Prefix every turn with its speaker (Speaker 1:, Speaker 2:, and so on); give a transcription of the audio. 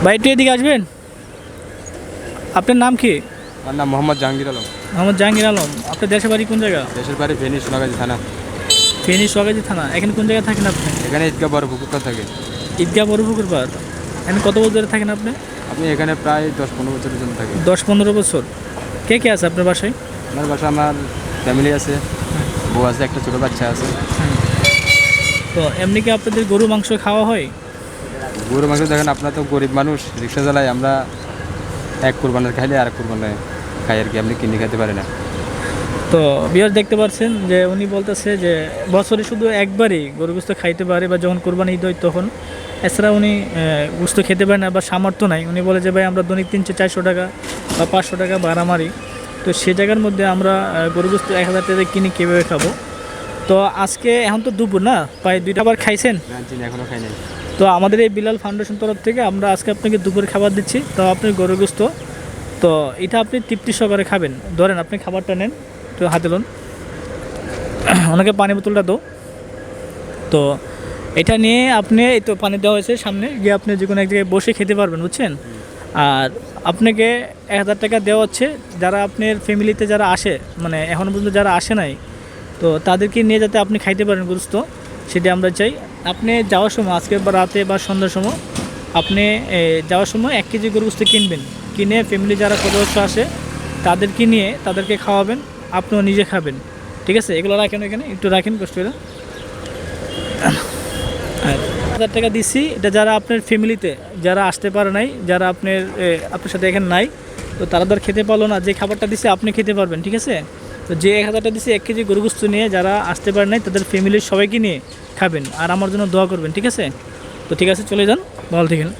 Speaker 1: ভাই একটু এদিকে আসবেন। আপনার নাম কি?
Speaker 2: আমার নাম মোহাম্মদ জাহাঙ্গীর আলম।
Speaker 1: মোহাম্মদ জাহাঙ্গীর আলম। আপনার দেশের বাড়ি কোন জায়গা?
Speaker 2: দেশের বাড়ি ফেনী সোনাগাজী থানা।
Speaker 1: ফেনী সোহাগাজী থানা। এখানে কোন জায়গায় থাকেন আপনি?
Speaker 2: এখানে ঈদগাহ বড় পুকুরটা থাকে।
Speaker 1: ঈদগাহ বড়পুকুর পাড়। এখানে কত বছর ধরে থাকেন আপনি?
Speaker 2: আমি এখানে প্রায় 10-15 বছরের জন্য থাকি।
Speaker 1: 10-15 বছর। কে কে আছে আপনার বাসায়?
Speaker 2: আমার বাসা, আমার ফ্যামিলি আছে, বউ আছে, একটা ছোটো বাচ্চা আছে।
Speaker 1: তো এমনি কি আপনাদের গরু মাংস খাওয়া হয়?
Speaker 2: গরু মাংস দেখেন, আপনারা তো গরিব মানুষ, রিক্সা চালাই, আমরা এক কোরবানের খাইলে আর এক কোরবানে খাই আর কি, আপনি কিনে খেতে পারি না।
Speaker 1: তো বিয়ার দেখতে পাচ্ছেন যে উনি বলতেছে যে বছরে শুধু একবারই গরু গোস্ত খাইতে পারে বা যখন কোরবানি ঈদ হয় তখন। এছাড়া উনি গোস্ত খেতে পারে না বা সামর্থ্য নাই। উনি বলে যে ভাই আমরা দৈনিক 300-400 টাকা বা 500 টাকা ভাড়া মারি, তো সে জায়গার মধ্যে আমরা গরু গোস্ত 1000 টাকা কিনে কীভাবে খাবো? তো আজকে এখন তো দুপুর না, প্রায় 2টা বার খাইছেন।
Speaker 2: না জি, এখনও খাই নাই।
Speaker 1: তো আমাদের এই বিলাল ফাউন্ডেশন তরফ থেকে আমরা আজকে আপনাকে দুপুরে খাবার দিচ্ছি। তো আপনি গরু গোস্ত, তো এটা আপনি তৃপ্তি সহকারে খাবেন। ধরেন আপনি খাবারটা নেন, তো হাতে লোন, ওনাকে পানি বোতলটা দাও। তো এটা নিয়ে আপনি, এই তো পানি দেওয়া হয়েছে, সামনে গিয়ে আপনি যে কোনো এক জায়গায় বসে খেতে পারবেন, বুঝছেন? আর আপনাকে 1000 টাকা দেওয়া হচ্ছে। যারা আপনার ফ্যামিলিতে যারা আসে, মানে এখনও পর্যন্ত যারা আসে নাই, তো তাদেরকে নিয়ে যাতে আপনি খাইতে পারেন গোস্ত, সেটা আমরা চাই। আপনি যাওয়ার সময় আজকে বা রাতে বা সন্ধ্যার সময় আপনি যাওয়ার সময় 1 কেজি গরু গোস্ত কিনবেন। কিনে ফ্যামিলি যারা সদস্য আসে তাদেরকে নিয়ে তাদেরকে খাওয়াবেন, আপনিও নিজে খাবেন। ঠিক আছে? এগুলো রাখেন, এখানে একটু রাখেন কষ্ট করে। আর 1000 টাকা দিচ্ছি, এটা যারা আপনার ফ্যামিলিতে যারা আসতে পারে নাই, যারা আপনার সাথে এখানে নাই, তো তারা ধর খেতে পারলো না, যে খাবারটা দিচ্ছে আপনি খেতে পারবেন। ঠিক আছে? তো যে 1000 টাকা দিচ্ছে 1 কেজি গরু গোস্ত নিয়ে যারা আসতে পারে নাই তাদের ফ্যামিলির সবাইকে নিয়ে খাবেন আর আমার জন্য দোয়া করবেন। ঠিক আছে? তো ঠিক আছে, চলে যান, ভালো থাকেন।